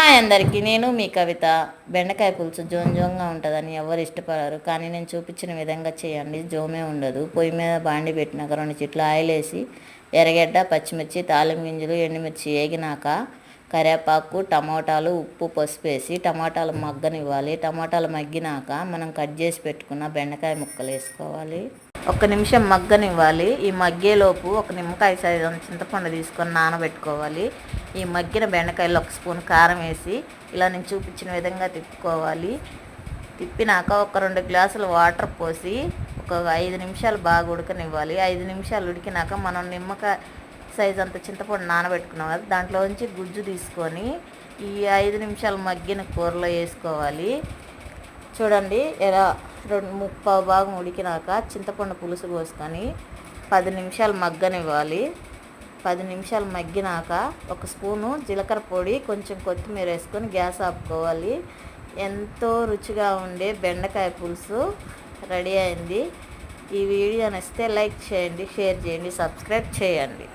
Hi అందరికీ, నేను మీ కవిత. బెండకాయ పులుసు జోంగా ఉంటుందని ఎవరు ఇష్టపడరు, కానీ నేను చూపించిన విధంగా చేయండి. జోమే ఉండదు. పొయ్యి మీద బాండి పెట్టినాక 2 చిట్లు ఆయిల్ వేసి ఎర్రగడ్డ, పచ్చిమిర్చి, తాలింపు గింజలు, ఎండుమిర్చి వేగినాక కరివేపాకు, టమాటాలు, ఉప్పు, పసుపు వేసి టమాటాలు మగ్గనివ్వాలి. టమాటాలు మగ్గినాక మనం కట్ చేసి పెట్టుకున్న బెండకాయ ముక్కలు వేసుకోవాలి. 1 నిమిషం మగ్గనివ్వాలి. ఈ మగ్గేలోపు 1 నిమ్మకాయ సైజు చింతపండు తీసుకొని నానబెట్టుకోవాలి. ఈ మగ్గిన బెండకాయలు 1 స్పూన్ కారం వేసి ఇలా నేను చూపించిన విధంగా తిప్పుకోవాలి. తిప్పినాక ఒక 2 గ్లాసులు వాటర్ పోసి ఒక 5 నిమిషాలు బాగా ఉడకనివ్వాలి. 5 నిమిషాలు ఉడికినాక మనం నిమ్మకాయ సైజు అంత చింతపండు నానబెట్టుకున్నాం కదా, దాంట్లోంచి గుజ్జు తీసుకొని ఈ 5 నిమిషాలు మగ్గిన కూరలో వేసుకోవాలి. చూడండి, ఇలా 2 భాగం ఉడికినాక చింతపండు పులుసు పోసుకొని 10 నిమిషాలు మగ్గనివ్వాలి. 10 నిమిషాలు మగ్గినాక 1 స్పూను జీలకర్ర పొడి, కొంచెం కొత్తిమీర వేసుకొని గ్యాస్ ఆపుకోవాలి. ఎంతో రుచిగా ఉండే బెండకాయ పులుసు రెడీ అయింది. ఈ వీడియో నచ్చితే లైక్ చేయండి, షేర్ చేయండి, సబ్స్క్రైబ్ చేయండి.